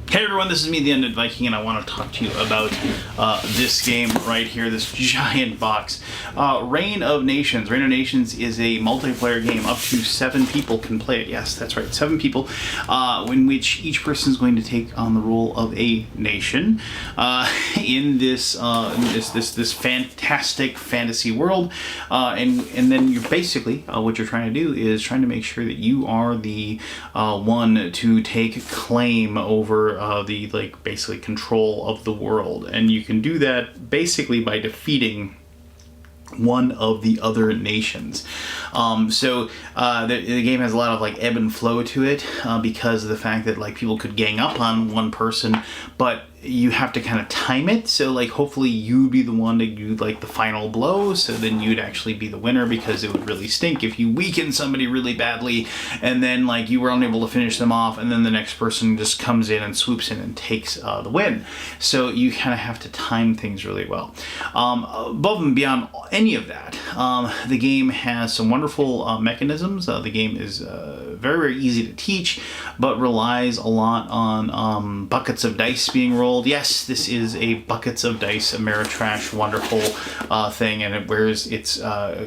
Hey everyone, this is me, the Undead Viking, and I want to talk to you about this game right here, this giant box. Reign of Nations. Reign of Nations is a multiplayer game. Up to 7 people can play it. Yes, that's right, 7 people, in which each person is going to take on the role of a nation in this this fantastic fantasy world, and then you're basically what you're trying to do is trying to make sure that you are the one to take claim over the basically control of the world, and you can do that basically by defeating one of the other nations. The game has a lot of ebb and flow to it because of the fact that people could gang up on one person, but you have to kind of time it. So hopefully you'd be the one to do the final blow, so then you'd actually be the winner, because it would really stink if you weaken somebody really badly and then you were unable to finish them off, and then the next person just comes in and swoops in and takes the win. So you kind of have to time things really well. Above and beyond any of that, the game has some wonderful mechanisms. The game is very, very easy to teach, but relies a lot on buckets of dice being rolled. Yes, this is a buckets of dice Ameritrash wonderful thing, and it wears its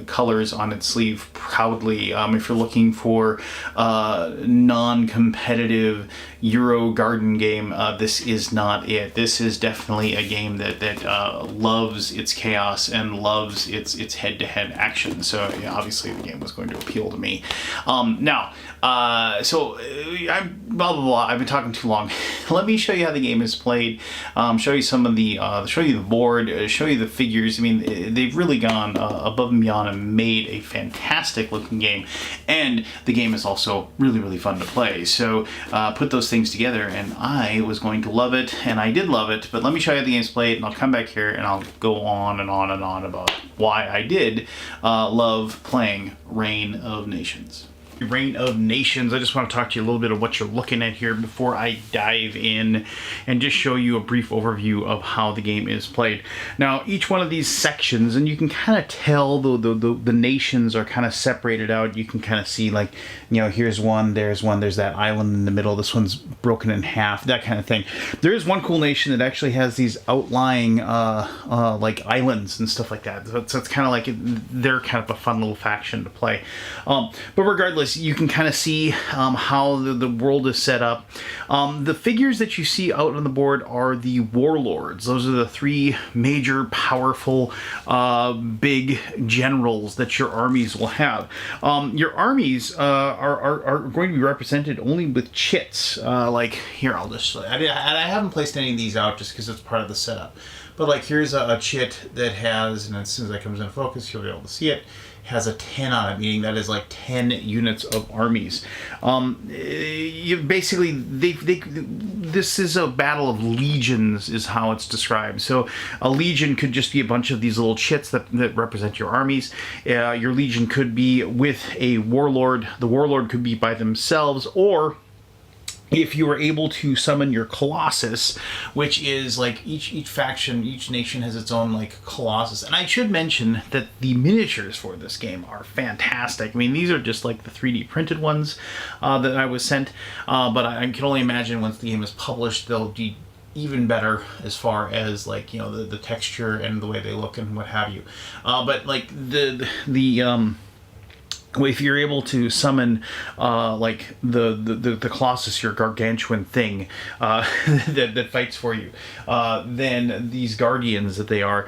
colors on its sleeve proudly. If you're looking for non-competitive Euro garden game, this is not it. This is definitely a game that loves its chaos and loves its head-to-head action. So yeah, obviously the game was going to appeal to me. I'm blah blah blah. I've been talking too long. Let me show you how the game is played. Show you some of the show you the board, show you the figures. I mean, they've really gone above and beyond and made a fantastic looking game, and the game is also really, really fun to play. So put those things together, and I was going to love it, and I did love it. But let me show you how the game's played, and I'll come back here and I'll go on and on and on about why I did love playing Reign of Nations. Reign of Nations. I just want to talk to you a little bit of what you're looking at here before I dive in and just show you a brief overview of how the game is played. Now, each one of these sections, and you can kind of tell the nations are kind of separated out. You can kind of see here's one, there's that island in the middle, this one's broken in half, that kind of thing. There is one cool nation that actually has these outlying islands and stuff like that. So it's kind of they're kind of a fun little faction to play. But regardless, you can kind of see how the world is set up. The figures that you see out on the board are the warlords. Those are the 3 major, powerful, big generals that your armies will have. Your armies are going to be represented only with chits. Here, I'll just show you. I haven't placed any of these out just because it's part of the setup. But here's a chit that has, and as soon as that comes into focus, you'll be able to see it, has a 10 on it, meaning that is 10 units of armies. This is a battle of legions is how it's described. So a legion could just be a bunch of these little chits that represent your armies. Your legion could be with a warlord. The warlord could be by themselves, or if you were able to summon your Colossus, which is each faction, each nation has its own Colossus. And I should mention that the miniatures for this game are fantastic. I mean, these are just the 3D printed ones that I was sent, but I can only imagine once the game is published, they'll be even better as far as the texture and the way they look and what have you. If you're able to summon the Colossus, your gargantuan thing that fights for you, then these guardians that they are,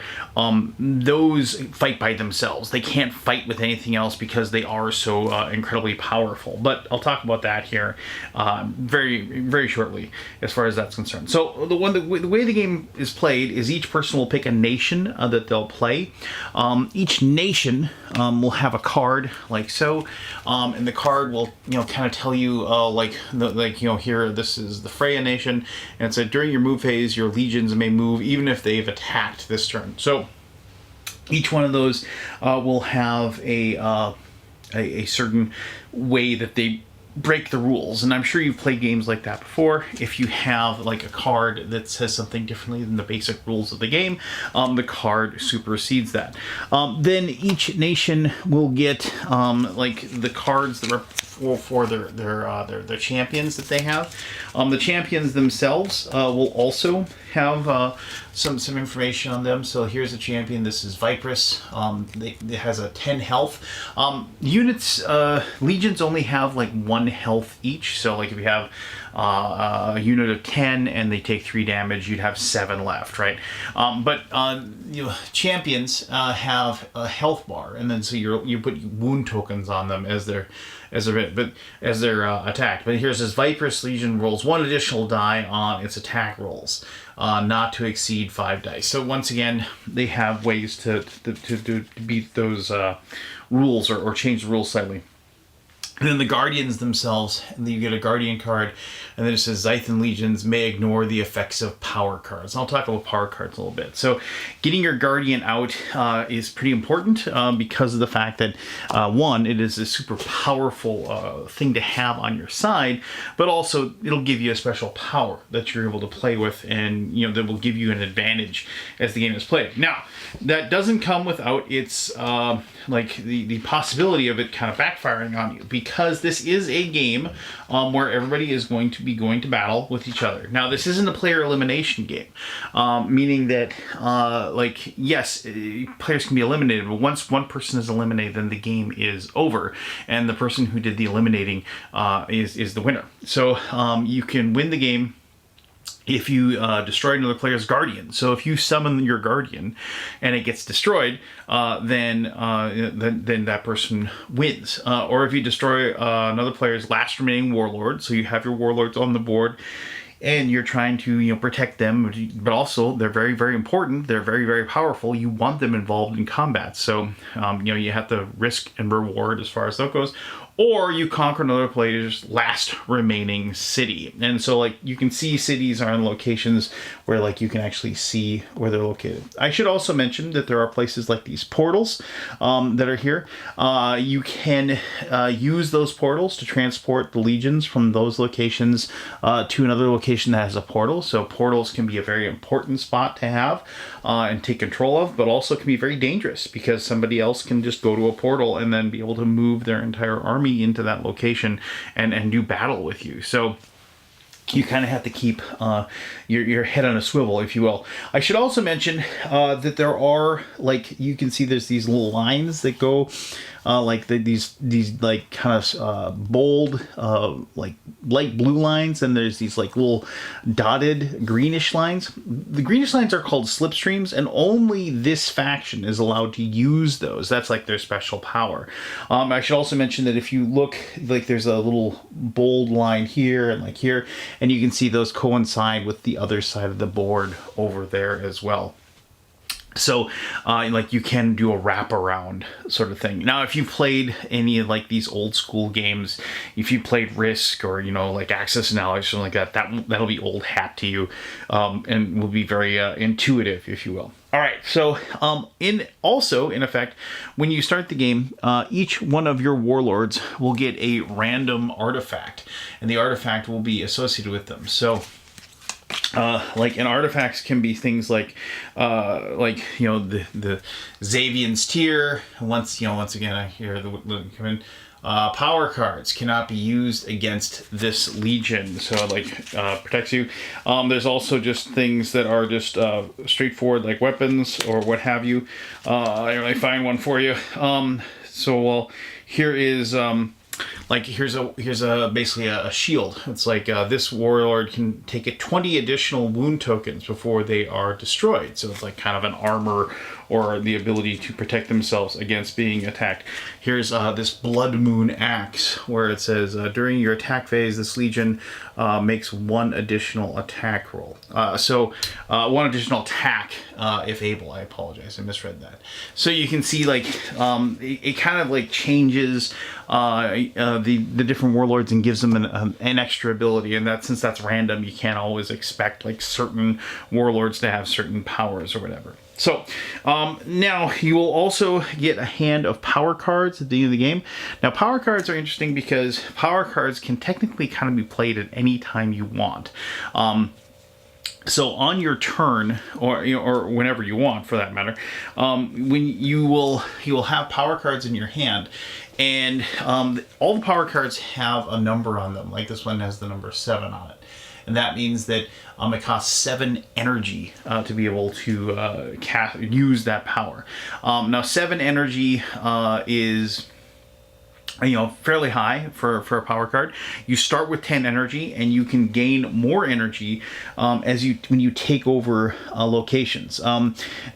those fight by themselves. They can't fight with anything else because they are so incredibly powerful. But I'll talk about that here very, very shortly as far as that's concerned. So the way the game is played is each person will pick a nation that they'll play. Each nation will have a card so, and the card will kind of tell you here, this is the Freya nation, and it said during your move phase your legions may move even if they've attacked this turn. So each one of those will have a certain way that they break the rules. And I'm sure you've played games like that before. If you have like a card that says something differently than the basic rules of the game, the card supersedes that. Then each nation will get like the cards that are for their champions that they have. The champions themselves will also have some information on them. So here's a champion. This is Vipress. It has a 10 health. Units, legions only have like 1 health each. So like if you have a unit of 10 and they take 3 damage, you'd have 7 left, right? But champions have a health bar, and then so you put wound tokens on them as their attack. But here's this Vipress Legion rolls 1 additional die on its attack rolls, not to exceed 5 dice. So once again, they have ways to beat those rules or change the rules slightly. And then the Guardians themselves, and you get a Guardian card, and then it says Zythan Legions may ignore the effects of power cards. And I'll talk about power cards a little bit. So getting your Guardian out is pretty important because of the fact that, one, it is a super powerful thing to have on your side, but also it'll give you a special power that you're able to play with, and that will give you an advantage as the game is played. Now, that doesn't come without its like the possibility of it kind of backfiring on you, because this is a game where everybody is going to be going to battle with each other. Now, this isn't a player elimination game, meaning that like, yes, players can be eliminated, but once one person is eliminated, then the game is over, and the person who did the eliminating is the winner. So you can win the game if you destroy another player's Guardian. So if you summon your Guardian and it gets destroyed, then that person wins. Or if you destroy another player's last remaining Warlord, so you have your Warlords on the board and you're trying to protect them, but also they're very, very important. They're very, very powerful. You want them involved in combat. So you have to risk and reward as far as that goes. Or you conquer another player's last remaining city. And so like you can see cities are in locations where like you can actually see where they're located. I should also mention that there are places like these portals that are here. You can use those portals to transport the legions from those locations to another location that has a portal. So portals can be a very important spot to have and take control of, but also can be very dangerous because somebody else can just go to a portal and then be able to move their entire army into that location and do battle with you. So you kind of have to keep your head on a swivel, if you will. I should also mention that there are, like, you can see there's these little lines that go like these like kind of bold like light blue lines, and there's these like little dotted greenish lines. The greenish lines are called slipstreams, and only this faction is allowed to use those. That's like their special power. I should also mention that if you look, like, there's a little bold line here and like here, and you can see those coincide with the other side of the board over there as well. So, like, you can do a wraparound sort of thing. Now, if you played any of, like, these old school games, if you played Risk or, like, Access and Allies, something like that, that'll be old hat to you, and will be very intuitive, if you will. All right, so in effect, when you start the game, each one of your warlords will get a random artifact, and the artifact will be associated with them. So, like, and artifacts can be things like the Xavian's Tear. Once again, I hear the come in. Power cards cannot be used against this legion, so like protects you. There's also just things that are just straightforward, like weapons or what have you. I find one for you. Here is like here's a basically a shield. It's like this warlord can take 20 additional wound tokens before they are destroyed. So it's like kind of an armor or the ability to protect themselves against being attacked. Here's this Blood Moon Axe, where it says, during your attack phase, this legion makes 1 additional attack roll. So 1 additional attack, if able. I apologize, I misread that. So you can see, like, it kind of like changes the different warlords and gives them an extra ability, and that, since that's random, you can't always expect like certain warlords to have certain powers or whatever. So now you will also get a hand of power cards at the end of the game. Now power cards are interesting because power cards can technically kind of be played at any time you want. So on your turn, or or whenever you want, for that matter, when you will have power cards in your hand, and all the power cards have a number on them. Like this one has the number 7 on it, and that means that it costs 7 energy to be able to use that power. Now 7 energy is fairly high for a power card. You start with 10 energy, and you can gain more energy when you take over locations.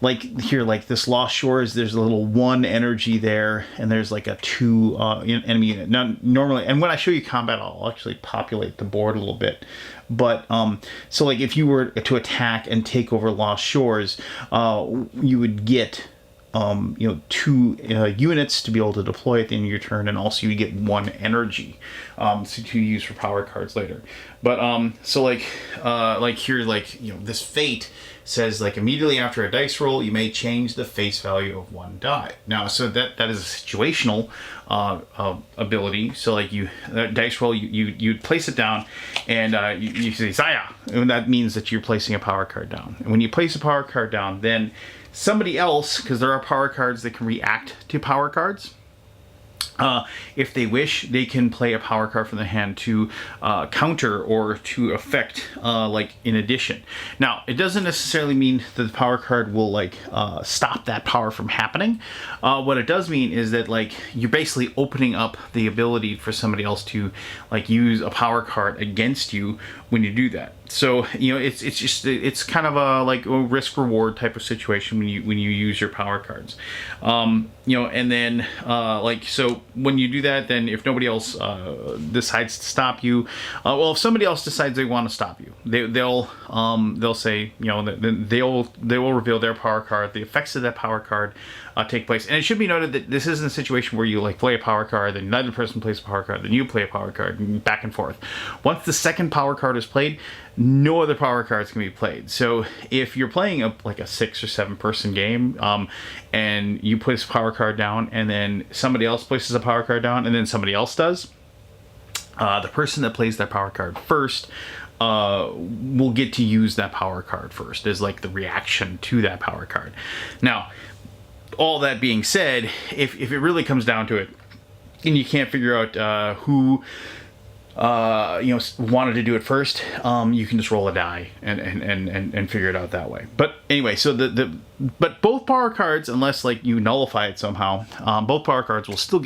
Like here, like this Lost Shores, there's a little 1 energy there, and there's like a 2 enemy unit. Now, normally, and when I show you combat, I'll actually populate the board a little bit. But so like if you were to attack and take over Lost Shores, you would get 2 units to be able to deploy at the end of your turn, and also you get 1 energy to use for power cards later. But so like here, this fate says like immediately after a dice roll, you may change the face value of 1 die. Now, so that is a situational ability. So like that dice roll, you place it down, and you say Zaya, and that means that you're placing a power card down. And when you place a power card down, then somebody else, because there are power cards that can react to power cards, if they wish, they can play a power card from the hand to counter or to affect, in addition. Now, it doesn't necessarily mean that the power card will stop that power from happening. What it does mean is that you're basically opening up the ability for somebody else to use a power card against you when you do that. So it's kind of a risk reward type of situation when you use your power cards. And then so when you do that, then if nobody else decides to stop you, if somebody else decides they want to stop you, they'll say, they will reveal their power card. The effects of that power card take place. And it should be noted that this isn't a situation where you play a power card, then another person plays a power card, then you play a power card, and back and forth. Once the second power card is played, no other power cards can be played. So if you're playing a 6 or 7 person game, and you place a power card down, and then somebody else places a power card down, and then somebody else does, the person that plays that power card first will get to use that power card first as the reaction to that power card. Now, all that being said, if it really comes down to it, and you can't figure out who wanted to do it first, you can just roll a die and figure it out that way. But anyway, so but both power cards, unless you nullify it somehow, both power cards will still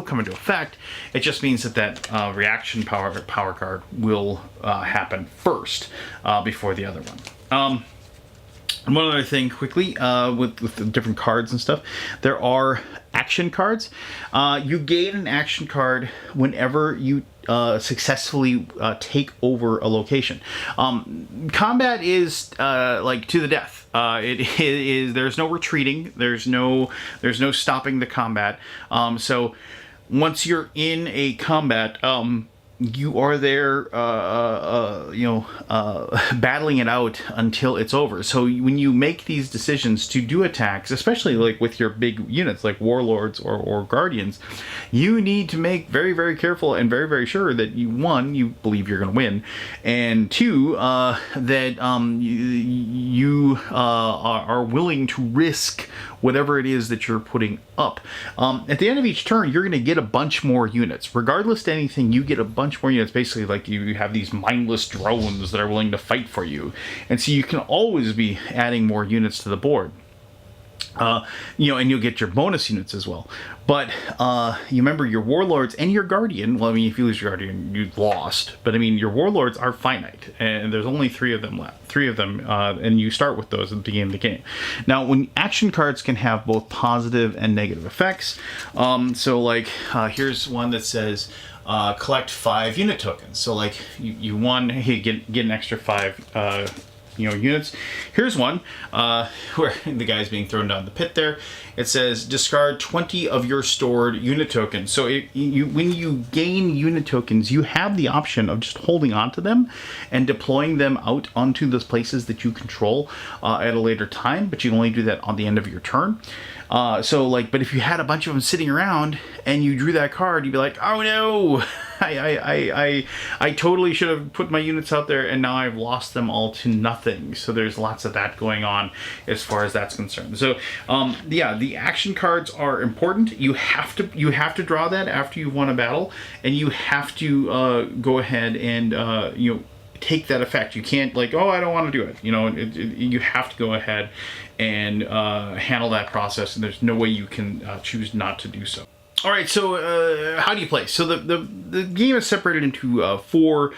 come into effect. It just means that reaction power card will happen first before the other one. And one other thing quickly, with the different cards and stuff, there are action cards. You gain an action card whenever you successfully take over a location. Combat is to the death. It is. There's no retreating. There's no stopping the combat. So once you're in a combat, you are there, battling it out until it's over. So when you make these decisions to do attacks, especially with your big units like warlords or guardians, you need to make very, very careful and very, very sure that you believe you're going to win, and 2, that you are willing to risk whatever it is that you're putting up. At the end of each turn, you're going to get a bunch more units. Regardless to anything, you get a bunch more units. Basically, you have these mindless drones that are willing to fight for you. And so you can always be adding more units to the board. And you'll get your bonus units as well. But you remember your warlords and your guardian. Well, I mean, if you lose your guardian, you've lost. But I mean, your warlords are finite, and there's only 3 of them left. 3 of them, and you start with those at the beginning of the game. Now, when action cards can have both positive and negative effects. Here's one that says, collect 5 unit tokens. So you won, hey, get an extra 5 units. Here's one where the guy's being thrown down the pit there. It says discard 20 of your stored unit tokens. So when you gain unit tokens, you have the option of just holding on to them and deploying them out onto those places that you control at a later time, but you can only do that on the end of your turn. But if you had a bunch of them sitting around and you drew that card, you'd be like, oh no, I totally should have put my units out there, and now I've lost them all to nothing. So there's lots of that going on as far as that's concerned. So yeah, the action cards are important. You have to draw that after you've won a battle, and you have to go ahead and take that effect. You can't like, oh, I don't want to do it. You have to go ahead and handle that process, and there's no way you can choose not to do so. All right, so how do you play? So the game is separated into 4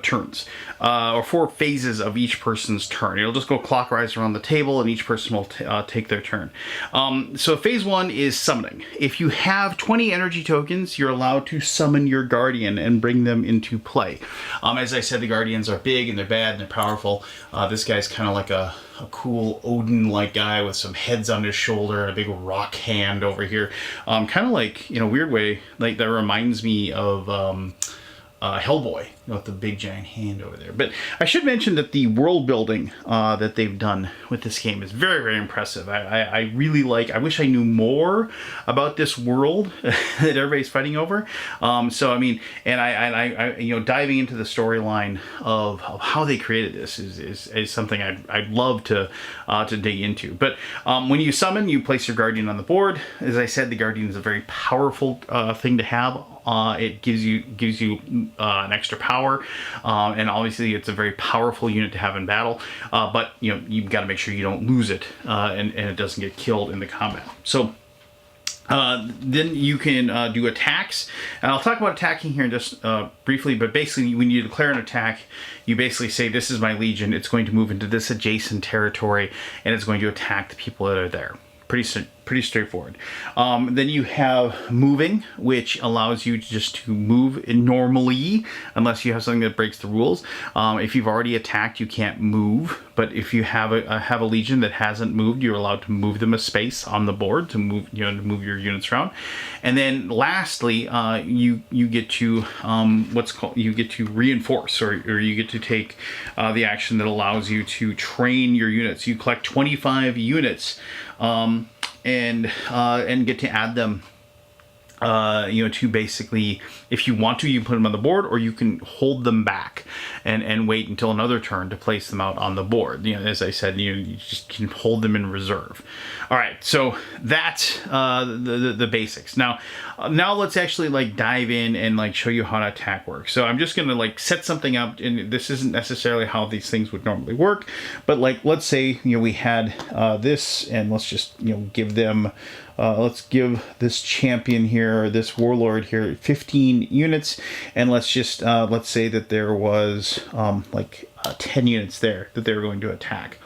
turns, or 4 phases of each person's turn. It'll just go clockwise around the table, and each person will take their turn. So phase 1 is summoning. If you have 20 energy tokens, you're allowed to summon your guardian and bring them into play. As I said, the guardians are big and they're bad and they're powerful. This guy's kind of like a cool Odin-like guy with some heads on his shoulder and a big rock hand over here. Kind of like, in a weird way, like that reminds me of Hellboy, with the big giant hand over there. But I should mention that the world building that they've done with this game is very, very impressive. I really like. I wish I knew more about this world that everybody's fighting over. So I mean, and I diving into the storyline of how they created this is something I'd love to dig into. But when you summon, you place your guardian on the board. As I said, the guardian is a very powerful thing to have. It gives you an extra power, and obviously it's a very powerful unit to have in battle. But you've got to make sure you don't lose it, and it doesn't get killed in the combat. So then you can do attacks, and I'll talk about attacking here in just briefly. But basically, when you declare an attack, you basically say, "This is my legion. It's going to move into this adjacent territory, and it's going to attack the people that are there." Pretty straightforward. Then you have moving, which allows you to move normally, unless you have something that breaks the rules. If you've already attacked, you can't move. But if you have a legion that hasn't moved, you're allowed to move them a space on the board to move to move your units around. And then lastly, you get to you get to reinforce, or you get to take the action that allows you to train your units. You collect 25 units. And get to add them, to basically, if you want to, you can put them on the board, or you can hold them back and wait until another turn to place them out on the board. As I said, you just can hold them in reserve. All right, so that's the basics. Now let's actually dive in and show you how an attack works. So I'm just gonna set something up, and this isn't necessarily how these things would normally work, but let's say we had this, and let's just give them. Let's give this champion here, this warlord here, 15 units, and let's just let's say that there was 10 units there that they were going to attack.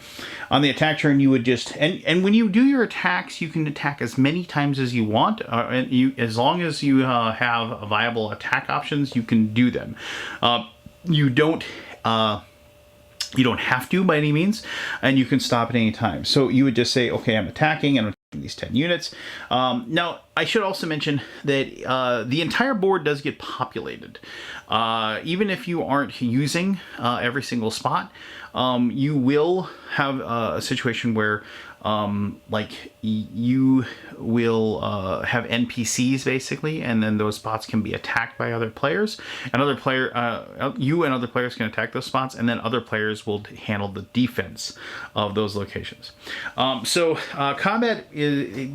On the attack turn, you would just and when you do your attacks, you can attack as many times as you want, and as long as you have viable attack options, you can do them. You don't have to by any means, and you can stop at any time. So you would just say, okay, I'm attacking, and these 10 units. Now, I should also mention that the entire board does get populated. Even if you aren't using every single spot, you will have a situation where you will have NPCs basically, and then those spots can be attacked by other players, and you and other players can attack those spots, and then other players will handle the defense of those locations. So combat is,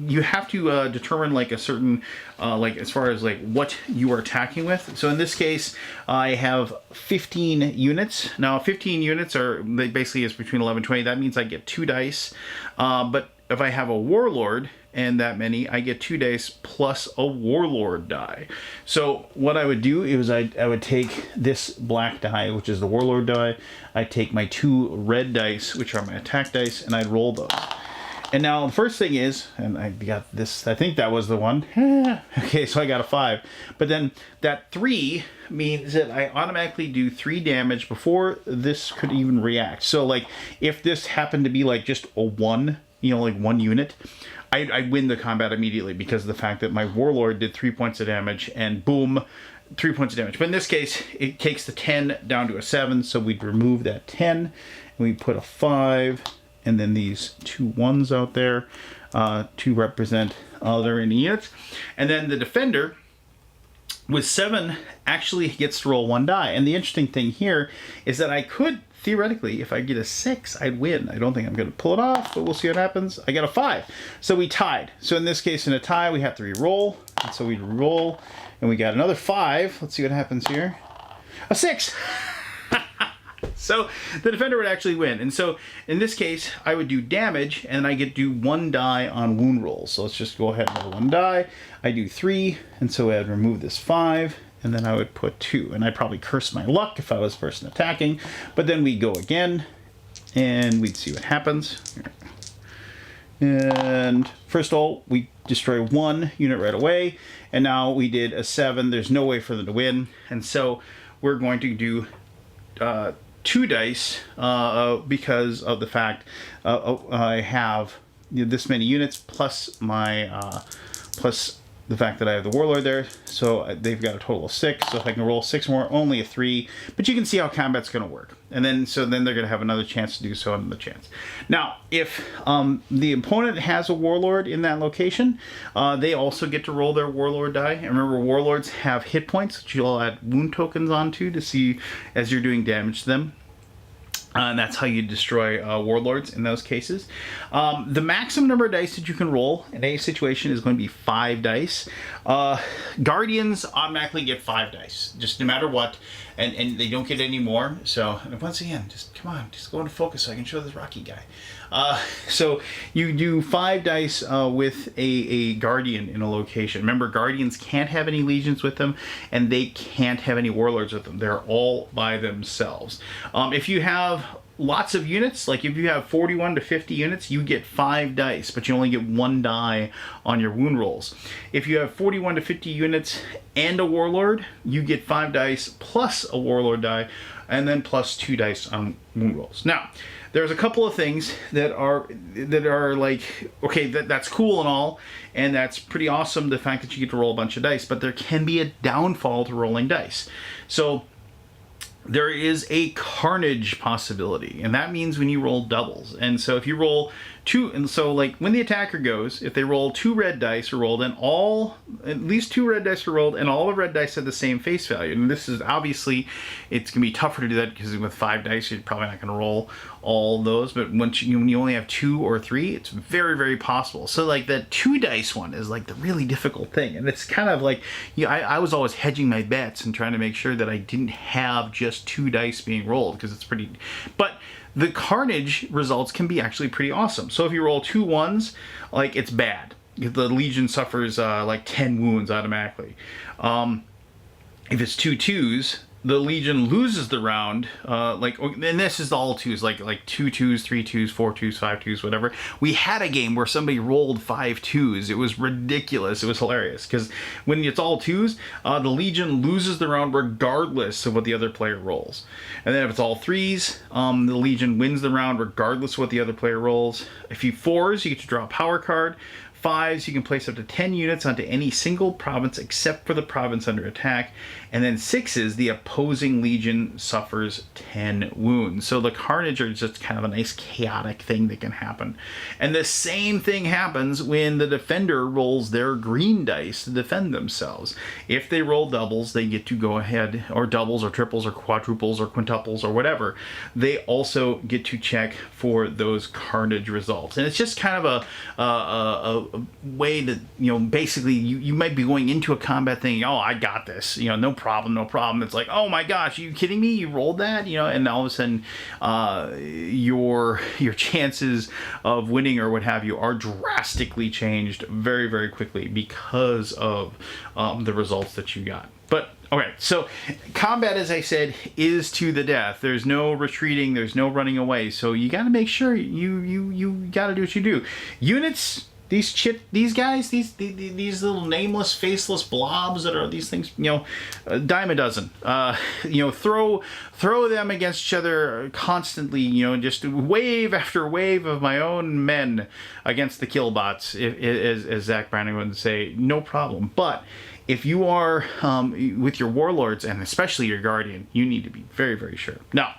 you have to determine a certain as far as what you are attacking with. So in this case, I have 15 units. Now 15 units basically is between 11 and 20. That means I get 2 dice. But if I have a warlord and that many, I get 2 dice plus a warlord die. So what I would do is I would take this black die, which is the warlord die. I take my 2 red dice, which are my attack dice, and I'd roll those. And now the first thing is, and I got this, I think that was the one. Okay, so I got a 5. But then that 3 means that I automatically do 3 damage before this could even react. So like if this happened to be like just a 1, you know, like 1 unit, I win the combat immediately because of the fact that my Warlord did 3 points of damage and boom, 3 points of damage. But in this case, it takes the 10 down to a 7, so we'd remove that 10 and we put a 5. And then these 2 1s out there to represent other units. And then the defender with 7 actually gets to roll 1 die. And the interesting thing here is that I could, theoretically, if I get a 6, I'd win. I don't think I'm going to pull it off, but we'll see what happens. I got a 5. So we tied. So in this case, in a tie, we have to re-roll. And so we roll, and we got another 5. Let's see what happens here. A 6! So the defender would actually win. And so in this case, I would do damage and I get to do 1 die on wound rolls. So let's just go ahead and roll 1 die. I do 3, and so I'd remove this 5, and then I would put 2. And I'd probably curse my luck if I was the person attacking. But then we go again, and we'd see what happens. And first of all, we destroy 1 unit right away. And now we did a 7. There's no way for them to win. And so we're going to do 2 dice because of the fact I have this many units plus my plus the fact that I have the Warlord there. So they've got a total of 6. So if I can roll 6 more, only a 3. But you can see how combat's going to work. And then so then they're going to have another chance to do so, another chance. Now, if the opponent has a Warlord in that location, they also get to roll their Warlord die. And remember, Warlords have hit points, which you'll add wound tokens onto to see as you're doing damage to them. And that's how you destroy Warlords in those cases. The maximum number of dice that you can roll in a situation is going to be 5 dice. Guardians automatically get 5 dice, just no matter what, and they don't get any more. So once again, just come on, just go into focus so I can show this Rocky guy. So you do 5 dice with a Guardian in a location. Remember, Guardians can't have any legions with them, and they can't have any Warlords with them. They're all by themselves. If you have lots of units, like if you have 41 to 50 units, you get 5 dice, but you only get 1 die on your wound rolls. If you have 41 to 50 units and a Warlord, you get 5 dice plus a Warlord die, and then plus 2 dice on wound rolls. Now, there's a couple of things that are like, okay, that's cool and all, and that's pretty awesome, the fact that you get to roll a bunch of dice, but there can be a downfall to rolling dice. So there is a carnage possibility, and that means when you roll doubles. And so if you roll 2, and so like when the attacker goes, if they roll 2 red dice are rolled, and at least 2 red dice are rolled, and all the red dice have the same face value. And this is obviously, it's gonna be tougher to do that because with 5 dice, you're probably not gonna roll all those. But when you only have 2 or 3, it's very, very possible. So like that 2 dice one is like the really difficult thing, and it's kind of like, I was always hedging my bets and trying to make sure that I didn't have just 2 dice being rolled, because it's pretty, but the carnage results can be actually pretty awesome. So if you roll 2 1s, like, it's bad. The Legion suffers like 10 wounds automatically. If it's 2 2s, the Legion loses the round, and this is all 2s, like 2 2s, 3 2s, 4 2s, 5 2s, whatever. We had a game where somebody rolled 5 2s. It was ridiculous. It was hilarious, because when it's all 2s, the Legion loses the round regardless of what the other player rolls. And then if it's all 3s, the Legion wins the round regardless of what the other player rolls. If you 4s, you get to draw a power card. 5s, you can place up to 10 units onto any single province except for the province under attack. And then 6s, the opposing legion suffers 10 wounds. So the carnage are just kind of a nice chaotic thing that can happen. And the same thing happens when the defender rolls their green dice to defend themselves. If they roll doubles, they get to go ahead, or doubles or triples or quadruples or quintuples or whatever. They also get to check for those carnage results. And it's just kind of a way that, basically you might be going into a combat thinking, oh, I got this, no problem. It's like, oh my gosh, are you kidding me? You rolled that, and all of a sudden your chances of winning or what have you are drastically changed very, very quickly because of the results that you got. But Okay, so combat, as I said, is to the death. There's no retreating. There's no running away. So you got to make sure you got to do what you do. Units, these guys, these little nameless, faceless blobs that are these things, a dime a dozen. Throw them against each other constantly. Just wave after wave of my own men against the killbots, as Zach Brannigan would say, no problem. But if you are with your warlords, and especially your guardian, you need to be very, very sure. Now,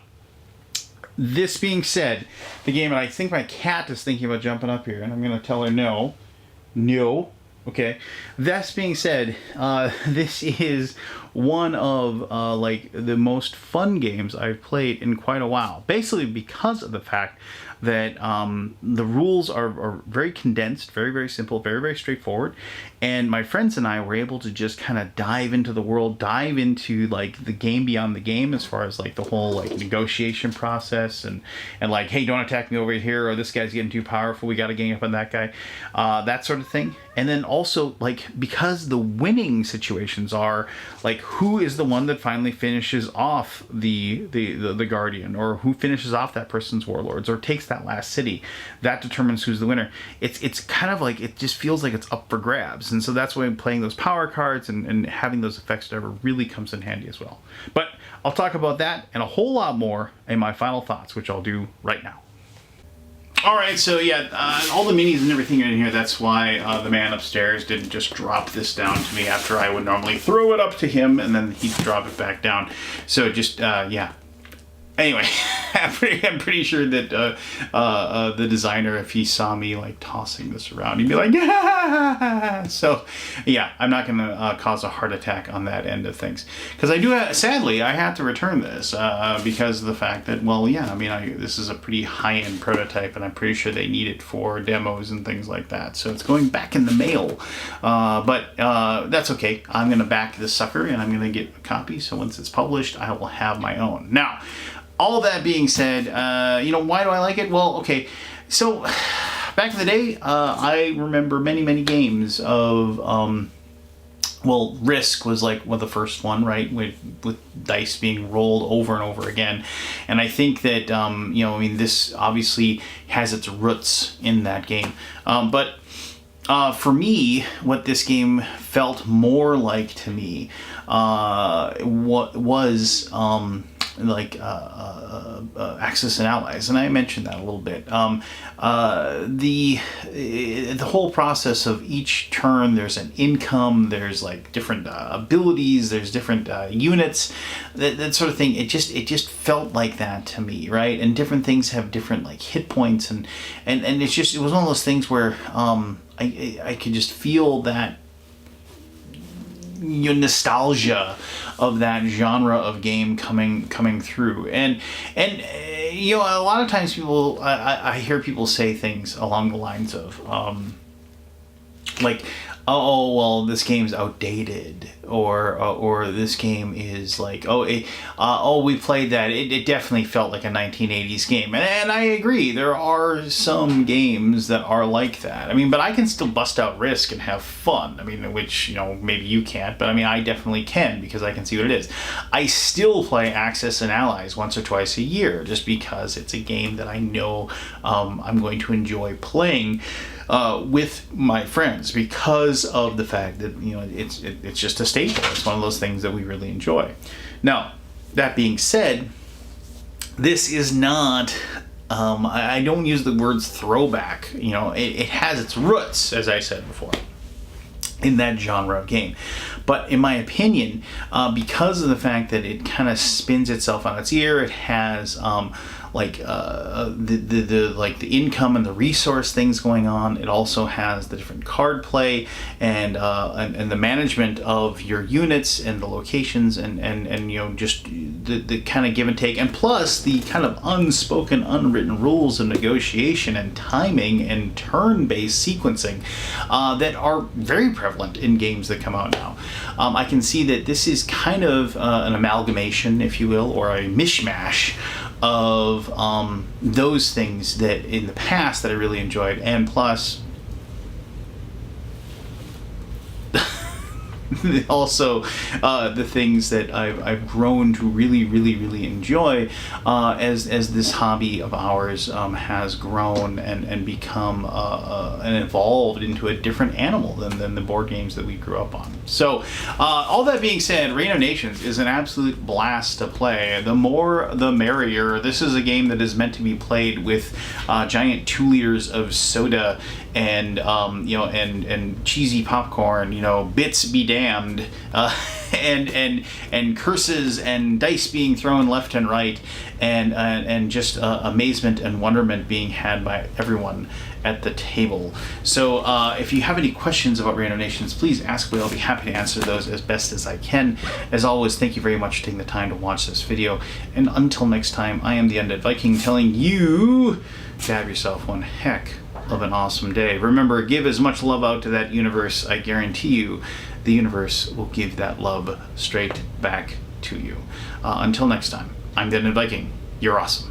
this being said, the game, and I think my cat is thinking about jumping up here, and I'm going to tell her no. No. Okay. That being said, this is one of the most fun games I've played in quite a while. Basically because of the fact that the rules are very condensed, very, very simple, very, very straightforward. And my friends and I were able to just kind of dive into the world, dive into like the game beyond the game, as far as like the whole like negotiation process and like, hey, don't attack me over here, or this guy's getting too powerful, we got to gang up on that guy, that sort of thing. And then also, like, because the winning situations are like, who is the one that finally finishes off the guardian, or who finishes off that person's warlords, or takes that last city, that determines who's the winner. It's kind of like, it just feels like it's up for grabs. And so that's why playing those power cards and having those effects whatever really comes in handy as well. But I'll talk about that and a whole lot more in my final thoughts, which I'll do right now. All right, so yeah, all the minis and everything in here, that's why the man upstairs didn't just drop this down to me after I would normally throw it up to him and then he'd drop it back down. So just, yeah. Anyway, I'm pretty sure that the designer, if he saw me like tossing this around, he'd be like, yeah. So, yeah, I'm not going to cause a heart attack on that end of things. Because I do, sadly, I had to return this because of the fact that, well, yeah, I mean, this is a pretty high-end prototype, and I'm pretty sure they need it for demos and things like that. So it's going back in the mail. But that's okay. I'm going to back this sucker, and I'm going to get a copy. So once it's published, I will have my own. Now, all that being said, why do I like it? Well, okay, so back in the day, I remember many, many games of, Risk was like the first one, right, with dice being rolled over and over again. And I think that, this obviously has its roots in that game. But for me, what this game felt more like to me was Axis and Allies, and I mentioned that a little bit. The whole process of each turn, there's an income, there's like different abilities, there's different units, that sort of thing. It just felt like that to me, right? And different things have different like hit points, and it was one of those things where I could just feel that nostalgia of that genre of game coming through, and a lot of times I hear people say things along the lines of like, oh well, this game's outdated, or this game is like, we played that, it definitely felt like a 1980s game, and I agree, there are some games that are like that. I mean, but I can still bust out Risk and have fun. I mean, which maybe you can't, but I mean, I definitely can, because I can see what it is. I still play Axis and Allies once or twice a year, just because it's a game that I know I'm going to enjoy playing with my friends, because of the fact that it's just a staple. It's one of those things that we really enjoy. Now, that being said, this is not. I don't use the words throwback. It has its roots, as I said before, in that genre of game. But in my opinion, because of the fact that it kind of spins itself on its ear, it has the income and the resource things going on. It also has the different card play and the management of your units and the locations and just the kind of give and take, and plus the kind of unspoken, unwritten rules of negotiation and timing and turn-based sequencing that are very prevalent in games that come out now. I can see that this is kind of an amalgamation, if you will, or a mishmash of those things that in the past that I really enjoyed, and plus also the things that I've grown to really, really, really enjoy as this hobby of ours has grown and become and evolved into a different animal than the board games that we grew up on. So all that being said, Reign of Nations is an absolute blast to play. The more the merrier. This is a game that is meant to be played with giant 2 liters of soda and and cheesy popcorn, bits be damned, and curses and dice being thrown left and right, and just amazement and wonderment being had by everyone at the table. So if you have any questions about Reign of Nations, please ask me. I'll be happy to answer those as best as I can. As always, thank you very much for taking the time to watch this video, and until next time, I am the Undead Viking telling you to have yourself one heck of an awesome day. Remember, give as much love out to that universe. I guarantee you the universe will give that love straight back to you. Until next time, I'm the Undead Viking. You're awesome.